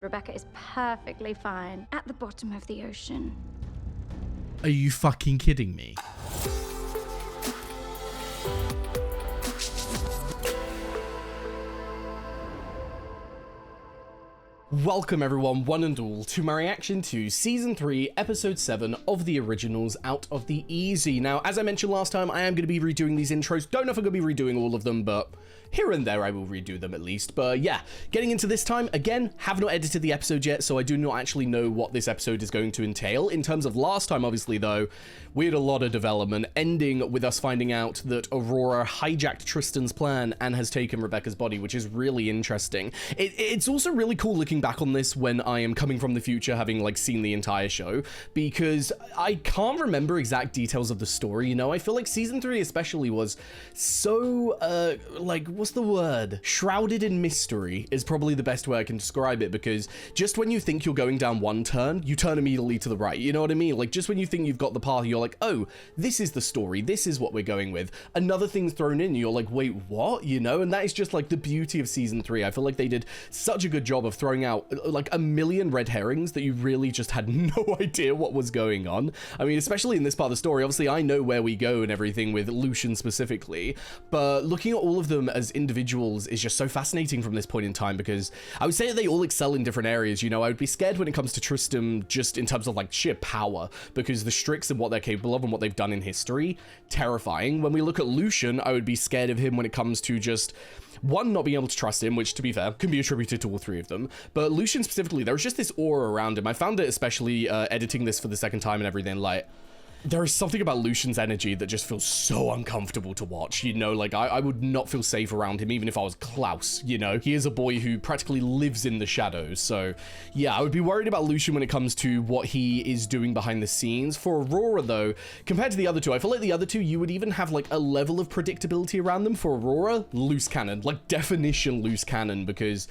Rebecca is perfectly fine at the bottom of the ocean. Are you fucking kidding me? Welcome everyone, one and all, to my reaction to Season 3, Episode 7 of the originals Out of the Easy. Now, as I mentioned last time, I am going to be redoing these intros. Don't know if I'm going to be redoing all of them, but here and there I will redo them at least. But yeah, getting into this time, again, have not edited the episode yet, so I do not actually know what this episode is going to entail. In terms of last time, obviously, though, we had a lot of development, ending with us finding out that Aurora hijacked Tristan's plan and has taken Rebecca's body, which is really interesting. It's also really cool looking back on this when I am coming from the future, having like seen the entire show, because I can't remember exact details of the story, you know? I feel like Season 3 especially was so, like, what's the word? Shrouded in mystery is probably the best way I can describe it, because just when you think you're going down one turn, you turn immediately to the right, you know what I mean? Like, just when you think you've got the path, you're like, oh, this is the story, this is what we're going with. Another thing's thrown in, you're like, wait, what? You know? And that is just like the beauty of Season 3. I feel like they did such a good job of throwing out like a million red herrings that you really just had no idea what was going on. I mean, especially in this part of the story, obviously I know where we go and everything with Lucian specifically, but looking at all of them as individuals is just so fascinating from this point in time, because I would say that they all excel in different areas. You know, I would be scared when it comes to Tristan just in terms of like sheer power, because the Strix and what they're capable of and what they've done in history, terrifying. When we look at Lucian, I would be scared of him when it comes to just one, not being able to trust him, which to be fair can be attributed to all three of them, but Lucian specifically, there was just this aura around him. I found it, especially editing this for the second time and everything, like, there is something about Lucian's energy that just feels so uncomfortable to watch, you know? Like, I would not feel safe around him even if I was Klaus, you know? He is a boy who practically lives in the shadows, so yeah, I would be worried about Lucian when it comes to what he is doing behind the scenes. For Aurora, though, compared to the other two, I feel like the other two, you would even have like a level of predictability around them. For Aurora, loose cannon, like definition loose cannon, because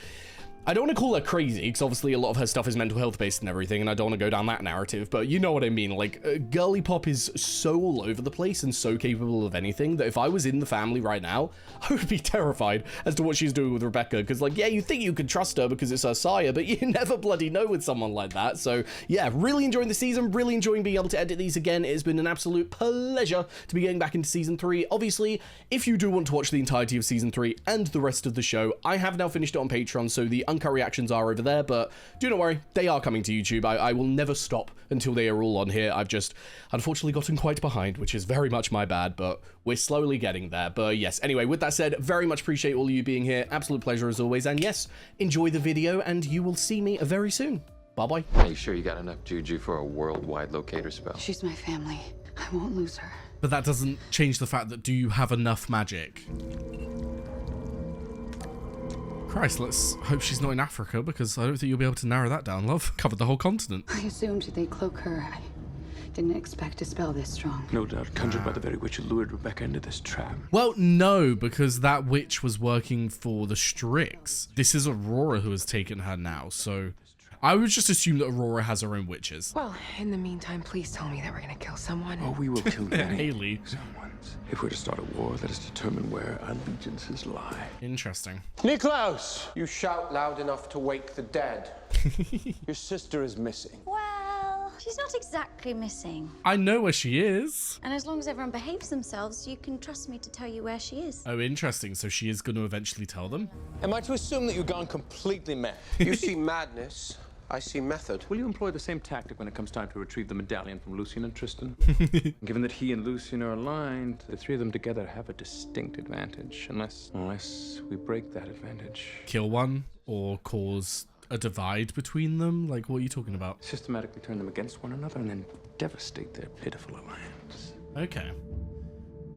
I don't want to call her crazy, because obviously a lot of her stuff is mental health based and everything, and I don't want to go down that narrative, but you know what I mean. Like, Girly Pop is so all over the place and so capable of anything that if I was in the family right now, I would be terrified as to what she's doing with Rebecca, because like, yeah, you think you can trust her because it's her sire, but you never bloody know with someone like that. So yeah, really enjoying the season, really enjoying being able to edit these again. It has been an absolute pleasure to be getting back into Season 3. Obviously, if you do want to watch the entirety of Season 3 and the rest of the show, I have now finished it on Patreon, so the uncut reactions are over there, but do not worry, they are coming to YouTube. I will never stop until they are all on here. I've just unfortunately gotten quite behind, which is very much my bad, but we're slowly getting there. But yes, anyway, with that said, very much appreciate all of you being here. Absolute pleasure as always, and yes, enjoy the video, and you will see me very soon. Bye-bye. Are you sure you got enough juju for a worldwide locator spell? She's my family. I won't lose her. But that doesn't change the fact that, do you have enough magic? Christ, let's hope she's not in Africa, because I don't think you'll be able to narrow that down, love. Covered the whole continent. I assumed they'd cloak her. I didn't expect a spell this strong. No doubt conjured by the very witch who lured Rebecca into this trap. Well, no, because that witch was working for the Strix. This is Aurora who has taken her now, so I would just assume that Aurora has her own witches. Well, in the meantime, please tell me that we're gonna kill someone. Oh, we will kill many. Haley. Someone's. If we're to start a war, let us determine where our allegiances lie. Interesting. Niklaus! You shout loud enough to wake the dead. Your sister is missing. Well, she's not exactly missing. I know where she is. And as long as everyone behaves themselves, you can trust me to tell you where she is. Oh, interesting. So she is going to eventually tell them? Am I to assume that you've gone completely mad? You see madness, I see method. Will you employ the same tactic when it comes time to retrieve the medallion from Lucian and Tristan? Given that he and Lucian are aligned, the three of them together have a distinct advantage, unless we break that advantage. Kill one or cause a divide between them? Like, what are you talking about? Systematically turn them against one another and then devastate their pitiful alliance. Okay.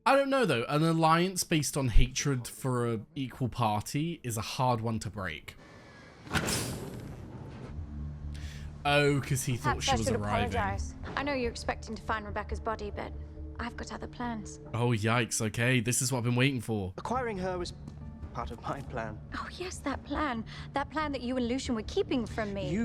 I don't know, though. An alliance based on hatred for an equal party is a hard one to break. Oh, because he thought she was arriving. Apologize. I know you're expecting to find Rebecca's body, but I've got other plans. Oh, yikes. Okay, this is what I've been waiting for. Acquiring her was part of my plan. Oh, yes, that plan. That plan that you and Lucian were keeping from me.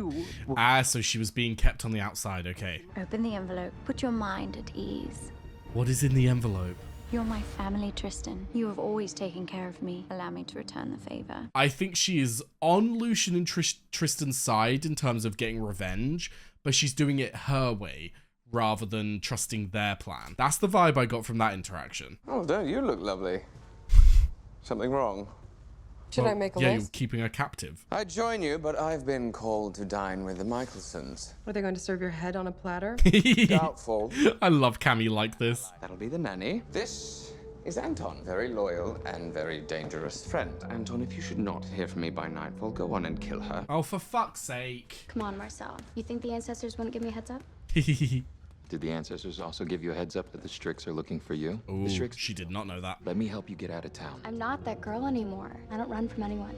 So she was being kept on the outside. Okay. Open the envelope. Put your mind at ease. What is in the envelope? You're my family, Tristan. You have always taken care of me. Allow me to return the favor. I think she is on Lucian and Tristan's side in terms of getting revenge, but she's doing it her way rather than trusting their plan. That's the vibe I got from that interaction. Oh, don't you look lovely? Something wrong? Should I make a Yeah, you're list? keeping her captive. I'd join you, but I've been called to dine with the Michelsons. Are they going to serve your head on a platter? Doubtful. I love Cammy like this. That'll be the nanny. This is Anton, very loyal and very dangerous friend. Anton, if you should not hear from me by nightfall, go on and kill her. Oh, for fuck's sake. Come on, Marcel. You think the ancestors wouldn't give me a heads up? Did the ancestors also give you a heads up that the Strix are looking for you? Ooh, The Strix, she did not know that. let me help you get out of town. I'm not that girl anymore. I don't run from anyone.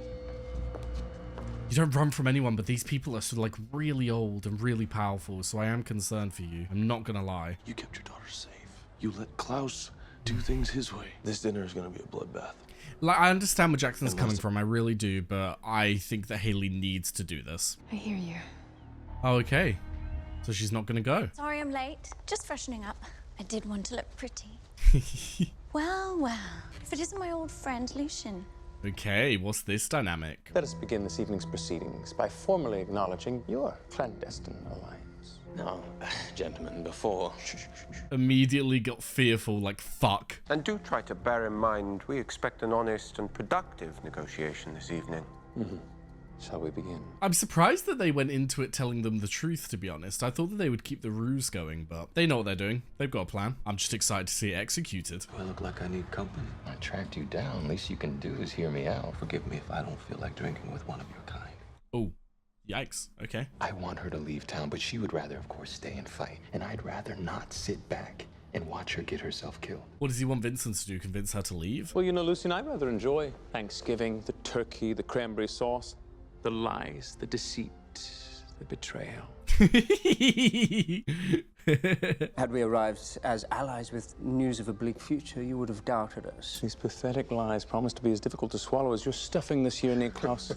You don't run from anyone, but these people are sort of like really old and really powerful, so I am concerned for you. I'm not gonna lie. You kept your daughter safe. You let Klaus do things his way. This dinner is gonna be a bloodbath. Like, I understand where Jackson's coming from, I really do, but I think that Haley needs to do this. I hear you. Oh, okay. So she's not gonna go. Sorry I'm late. Just freshening up. I did want to look pretty. Well, well. If it isn't my old friend, Lucian. Okay, what's this dynamic? Let us begin this evening's proceedings by formally acknowledging your clandestine alliance. Now, gentlemen, before... Immediately got fearful, like, fuck. And do try to bear in mind, we expect an honest and productive negotiation this evening. Shall we begin? I'm surprised that they went into it telling them the truth, to be honest. I thought that they would keep the ruse going, but they know what they're doing. They've got a plan. I'm just excited to see it executed. Do I look like I need company? I tracked you down. Least you can do is hear me out. Forgive me if I don't feel like drinking with one of your kind. Oh, yikes. Okay. I want her to leave town, but she would rather, of course, stay and fight. And I'd rather not sit back and watch her get herself killed. What does he want Vincent to do? Convince her to leave? Well, you know, Lucian, I rather enjoy Thanksgiving, the turkey, the cranberry sauce, the lies, the deceit, the betrayal. Had we arrived as allies with news of a bleak future, you would have doubted us. These pathetic lies promise to be as difficult to swallow as your stuffing this year, Niklaus.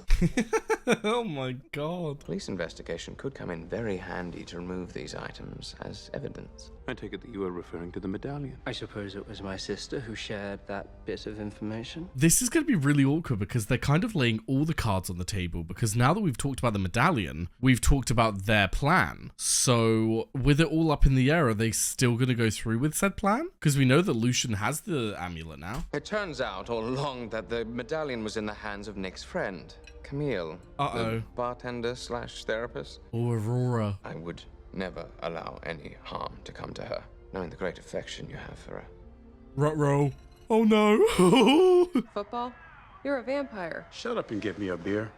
Oh my god. Police investigation could come in very handy to remove these items as evidence. I take it that you are referring to the medallion. I suppose it was my sister who shared that bit of information. This is going to be really awkward because they're kind of laying all the cards on the table, because now that we've talked about the medallion, we've talked about their plan. So with it all up in the air, are they still going to go through with said plan? Because we know that Lucian has the amulet now. It turns out all along that the medallion was in the hands of Nick's friend, Camille. Uh-oh. The bartender slash therapist. Oh, Aurora. I would never allow any harm to come to her, knowing the great affection you have for her. Ruh-roh. Oh no. Football? You're a vampire. Shut up and get me a beer.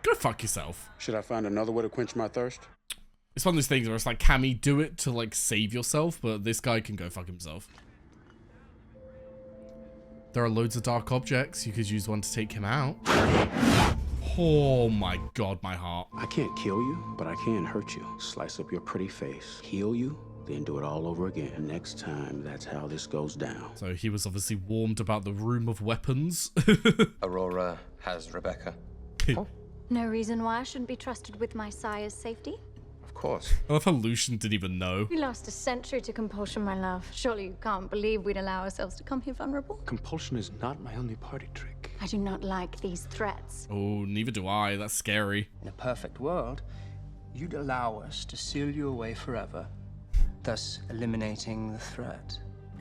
Go fuck yourself. Should I find another way to quench my thirst? It's one of those things where it's like, Cammy, do it to like save yourself, but this guy can go fuck himself. There are loads of dark objects. You could use one to take him out. Oh my god, my heart. I can't kill you, but I can hurt you. Slice up your pretty face, heal you, then do it all over again. Next time, that's how this goes down. So he was obviously warned about the room of weapons. Aurora has Rebecca. No reason why I shouldn't be trusted with my sire's safety. Of course. I love how Lucian didn't even know. We lost a century to compulsion, my love. Surely you can't believe we'd allow ourselves to come here vulnerable? Compulsion is not my only party trick. I do not like these threats. Oh, neither do I. That's scary. In a perfect world, you'd allow us to seal you away forever, thus eliminating the threat.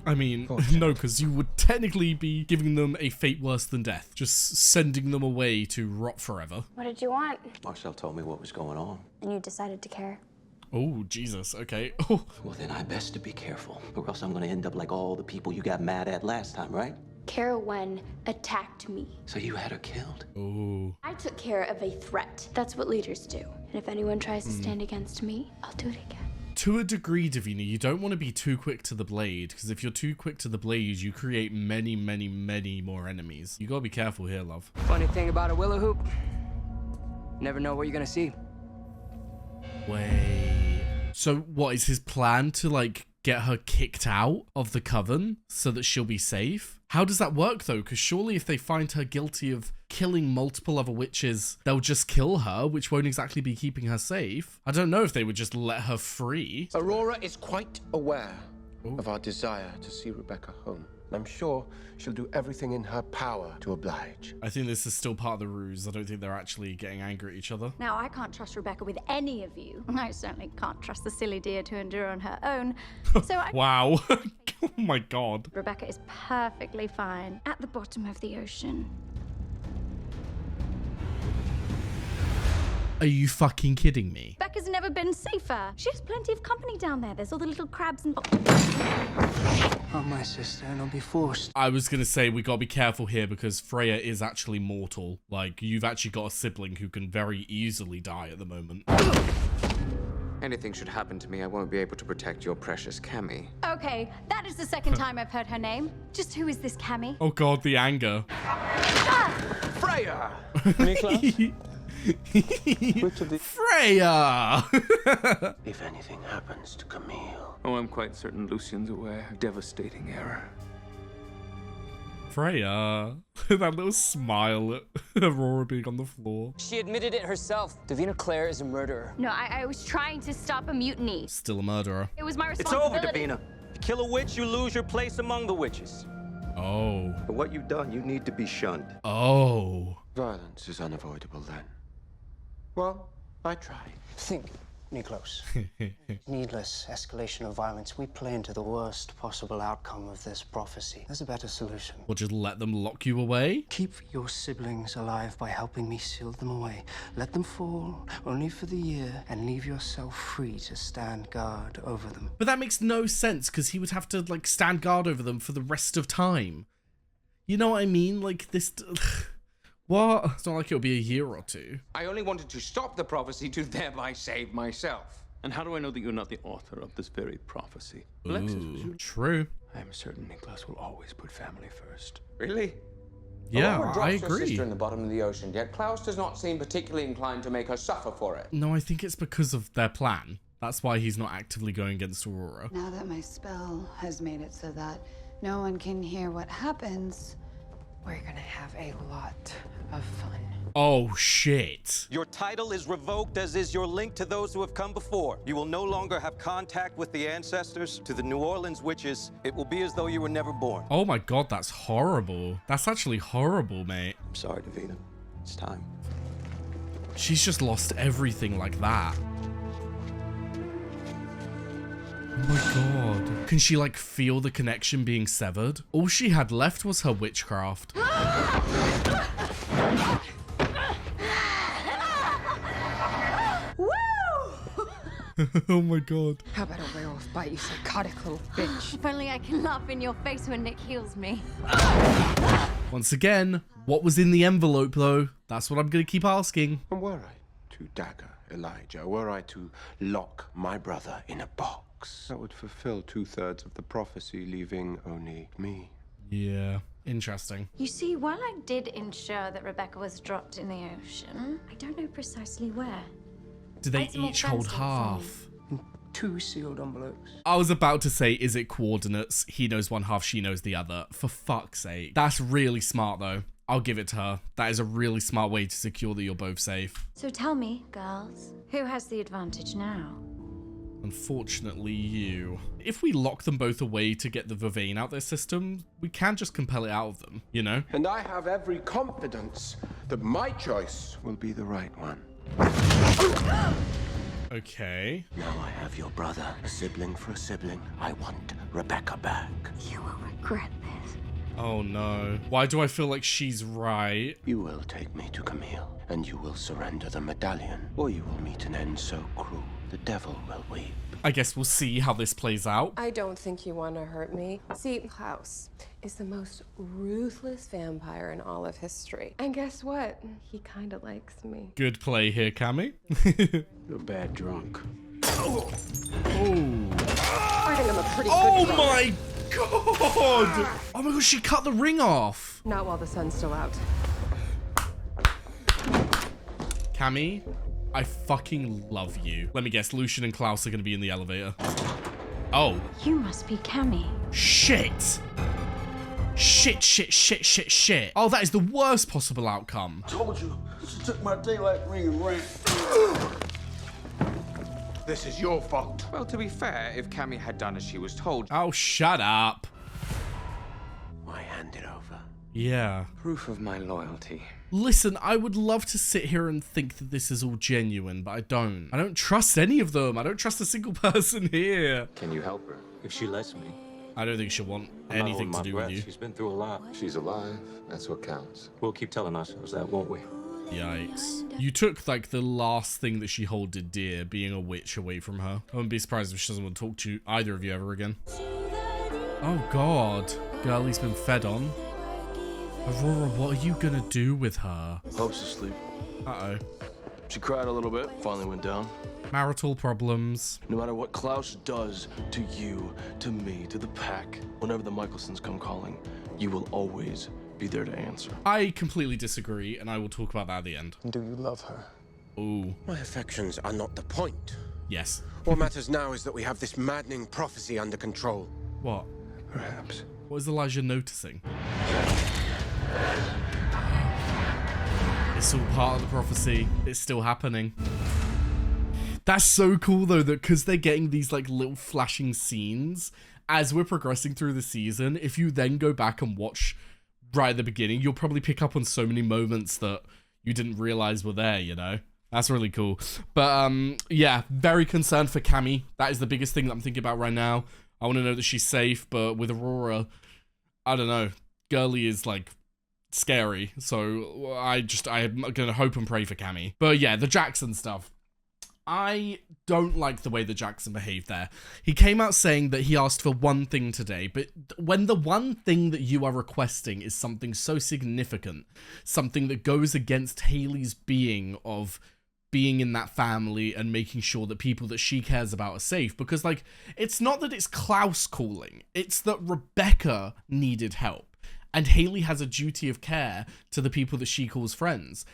I mean, no, because you would technically be giving them a fate worse than death. Just sending them away to rot forever. What did you want? Marcel told me what was going on. And you decided to care. Oh, Jesus. Okay. Oh. Well, then I best to be careful, or else I'm gonna end up like all the people you got mad at last time, right? Carolyn attacked me. So you had her killed? Oh. I took care of a threat. That's what leaders do. And if anyone tries to stand against me, I'll do it again. To a degree, Davina, you don't want to be too quick to the blade, because if you're too quick to the blade, you create many, many, many more enemies. You gotta be careful here, love. Funny thing about a willow hoop, never know what you're gonna see. Wait. So what is his plan to like get her kicked out of the coven so that she'll be safe? How does that work though? Because surely if they find her guilty of killing multiple other witches, they'll just kill her, which won't exactly be keeping her safe. I don't know if they would just let her free. Aurora is quite aware of our desire to see Rebecca home. I'm sure she'll do everything in her power to oblige. I think this is still part of the ruse. I don't think they're actually getting angry at each other. Now, I can't trust Rebecca with any of you. I certainly can't trust the silly dear to endure on her own. So Wow. Oh my god. Rebecca is perfectly fine at the bottom of the ocean. Are you fucking kidding me? Rebecca's never been safer. She has plenty of company down there. There's all the little crabs and... Oh, my sister, and I'll be forced. I was gonna say we gotta be careful here because Freya is actually mortal. Like, you've actually got a sibling who can very easily die at the moment. Anything should happen to me, I won't be able to protect your precious Cammy. Okay, that is the second time I've heard her name. Just who is this Cammy? Oh god, the anger. Freya! Niklas? Which of the... Freya! If anything happens to Camille... Oh, I'm quite certain Lucian's aware. Devastating error. Freya. That little smile at Aurora being on the floor. She admitted it herself. Davina Clare is a murderer. No, I was trying to stop a mutiny. Still a murderer. It was my It's over, responsibility. Davina. You kill a witch, you lose your place among the witches. Oh. For what you've done, you need to be shunned. Oh. Violence is unavoidable then. Well, I try. Think, Niklas. Needless escalation of violence. We play into the worst possible outcome of this prophecy. There's a better solution. Or just let them lock you away? Keep your siblings alive by helping me seal them away. Let them fall, only for the year, and leave yourself free to stand guard over them. But that makes no sense because he would have to, like, stand guard over them for the rest of time. You know what I mean? Like, this... What? It's not like it'll be a year or two. I only wanted to stop the prophecy to thereby save myself. And how do I know that you're not the author of this very prophecy? Ooh, true. I am certain Niklas will always put family first. Really? Yeah, Aurora I drops her agree. sister in the bottom of the ocean, yet Klaus does not seem particularly inclined to make her suffer for it. No, I think it's because of their plan. That's why he's not actively going against Aurora. Now that my spell has made it so that no one can hear what happens, we're gonna have a lot of fun. Oh, shit. Your title is revoked, as is your link to those who have come before. You will no longer have contact with the ancestors. To the New Orleans witches, it will be as though you were never born. Oh my god, that's horrible. That's actually horrible, mate. I'm sorry, Davina. It's time. She's just lost everything like that. Oh my god. Can she, like, feel the connection being severed? All she had left was her witchcraft. Oh my god. How about a werewolf bite, you psychotic little bitch? If only I can laugh in your face when Nick heals me. Once again, what was in the envelope, though? That's what I'm gonna keep asking. And were I to dagger Elijah, were I to lock my brother in a box, that would fulfill 2/3 of the prophecy, leaving only me. Yeah, interesting. You see, while I did ensure that Rebecca was dropped in the ocean, I don't know precisely where. Do they It's more each hold fancy for me. half? 2 sealed envelopes. I was about to say, is it coordinates? He knows one half, she knows the other. For fuck's sake. That's really smart, though. I'll give it to her. That is a really smart way to secure that you're both safe. So tell me, girls, who has the advantage now? Unfortunately, you. If we lock them both away to get the Vervain out their system, we can just compel it out of them, you know? And I have every confidence that my choice will be the right one. Okay. Now I have your brother, a sibling for a sibling. I want Rebecca back. You will regret this. Oh no. Why do I feel like she's right? You will take me to Camille, and you will surrender the medallion, or you will meet an end so cruel the devil will weep. I guess we'll see how this plays out. I don't think you want to hurt me. See, Klaus is the most ruthless vampire in all of history. And guess what? He kind of likes me. Good play here, Cammy. You're a bad drunk. Oh. I think I'm a pretty Oh good my god! Oh my god, she cut the ring off. Not while the sun's still out. Cammy, I fucking love you. Let me guess, Lucian and Klaus are gonna be in the elevator. Oh. You must be Cammy. Shit. Shit. Oh, that is the worst possible outcome. Told you, she took my daylight ring and ran. This is your fault. Well, to be fair, if Cammy had done as she was told... Oh, shut up. I hand it over. Yeah. Proof of my loyalty. Listen, I would love to sit here and think that this is all genuine, but I don't. I don't trust any of them. I don't trust a single person here. Can you help her? If she lets me. I don't think she'll want anything to do with you. She's been through a lot. She's alive. That's what counts. We'll keep telling ourselves that, won't we? Yikes. You took, like, the last thing that she holded dear, being a witch, away from her. I wouldn't be surprised if she doesn't want to talk to you, either of you ever again. Oh, God. Girlie's been fed on. Aurora, what are you gonna do with her? Hope's asleep. Uh-oh. She cried a little bit, finally went down. Marital problems. No matter what Klaus does to you, to me, to the pack, whenever the Michelsons come calling, you will always be there to answer. I completely disagree, and I will talk about that at the end. Do you love her? Ooh. My affections are not the point. Yes. What matters now is that we have this maddening prophecy under control. What? Perhaps. What is Elijah noticing? It's all part of the prophecy. It's still happening. That's so cool though, that because they're getting these like little flashing scenes as we're progressing through the season, if you then go back and watch right at the beginning, you'll probably pick up on so many moments that you didn't realize were there, you know? That's really cool. But yeah, very concerned for Cammy. That is the biggest thing that I'm thinking about right now. I want to know that she's safe, but with Aurora, I don't know. Girlie is like scary, so I'm gonna hope and pray for Cammy. But yeah, the Jackson stuff. I don't like the way that Jackson behaved there. He came out saying that he asked for one thing today, but when the one thing that you are requesting is something so significant, something that goes against Haley's being in that family and making sure that people that she cares about are safe, because like, it's not that it's Klaus calling, it's that Rebecca needed help. And Haley has a duty of care to the people that she calls friends.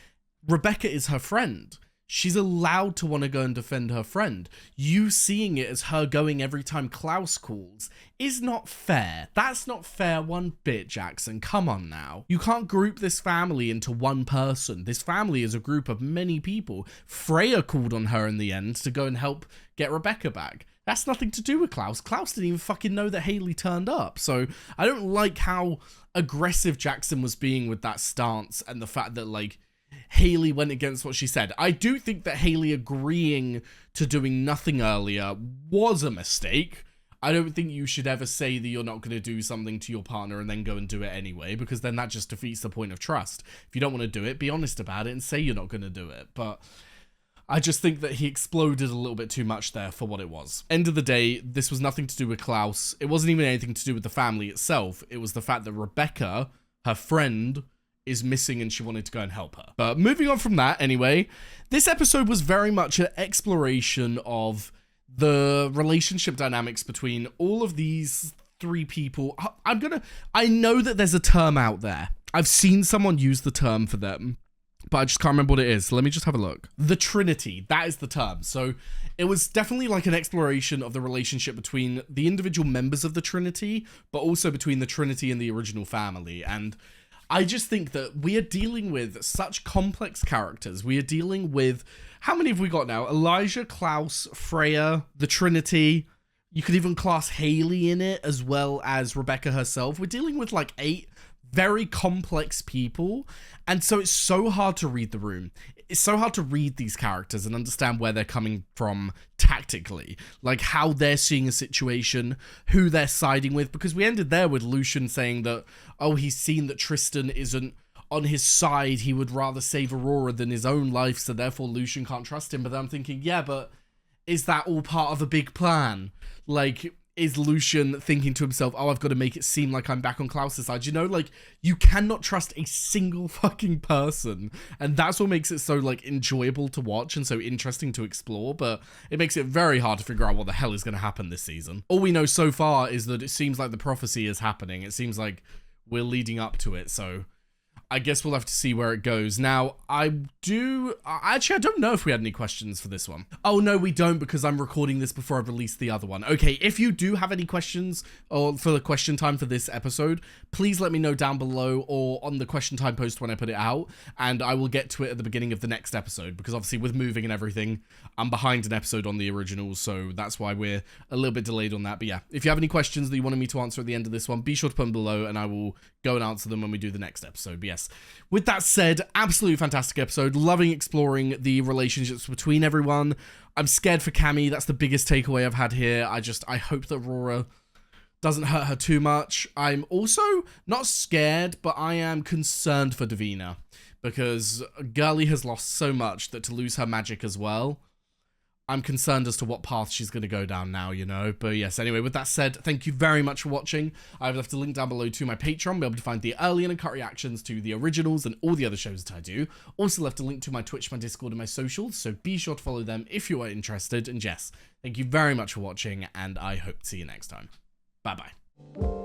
Rebecca is her friend. She's allowed to want to go and defend her friend. You seeing it as her going every time Klaus calls is not fair. That's not fair one bit, Jackson. Come on now. You can't group this family into one person. This family is a group of many people. Freya called on her in the end to go and help get Rebecca back. That's nothing to do with Klaus. Klaus didn't even fucking know that Haley turned up. So I don't like how aggressive Jackson was being with that stance and the fact that like Haley went against what she said. I do think that Haley agreeing to doing nothing earlier was a mistake. I don't think you should ever say that you're not going to do something to your partner and then go and do it anyway, because then that just defeats the point of trust. If you don't want to do it, be honest about it and say you're not going to do it. But I just think that he exploded a little bit too much there for what it was. End of the day, this was nothing to do with Klaus. It wasn't even anything to do with the family itself. It was the fact that Rebecca, her friend, is missing and she wanted to go and help her. But moving on from that anyway, this episode was very much an exploration of the relationship dynamics between all of these three people. I know that there's a term out there. I've seen someone use the term for them, but I just can't remember what it is. So let me just have a look. The Trinity, that is the term. So it was definitely like an exploration of the relationship between the individual members of the Trinity, but also between the Trinity and the original family. And I just think that we are dealing with such complex characters. We are dealing with, how many have we got now? Elijah, Klaus, Freya, the Trinity. You could even class Haley in it, as well as Rebecca herself. We're dealing with like 8 very complex people. And so it's so hard to read the room. It's so hard to read these characters and understand where they're coming from tactically, like how they're seeing a situation, who they're siding with, because we ended there with Lucian saying that, oh, he's seen that Tristan isn't on his side. He would rather save Aurora than his own life, so therefore Lucian can't trust him. But then I'm thinking, yeah, but is that all part of a big plan? Like, is Lucian thinking to himself, oh, I've got to make it seem like I'm back on Klaus's side? You know, like, you cannot trust a single fucking person. And that's what makes it so, like, enjoyable to watch and so interesting to explore. But it makes it very hard to figure out what the hell is going to happen this season. All we know so far is that it seems like the prophecy is happening. It seems like we're leading up to it. So I guess we'll have to see where it goes. Now, I don't know if we had any questions for this one. Oh, no, we don't, because I'm recording this before I release the other one. Okay, if you do have any questions or for the question time for this episode, please let me know down below or on the question time post when I put it out, and I will get to it at the beginning of the next episode, because obviously with moving and everything, I'm behind an episode on the originals, so that's why we're a little bit delayed on that. But yeah, if you have any questions that you wanted me to answer at the end of this one, be sure to put them below, and I will go and answer them when we do the next episode. But yes, with that said, absolutely fantastic episode. Loving exploring the relationships between everyone. I'm scared for Cammy. That's the biggest takeaway I've had here. I hope that Aurora doesn't hurt her too much. I'm also not scared, but I am concerned for Davina, because Girly has lost so much that to lose her magic as well, I'm concerned as to what path she's going to go down now, you know? But yes, anyway, with that said, thank you very much for watching. I've left a link down below to my Patreon, be able to find the early and uncut reactions to the originals and all the other shows that I do. Also left a link to my Twitch, my Discord, and my socials, so be sure to follow them if you are interested. And yes, thank you very much for watching, and I hope to see you next time. Bye-bye.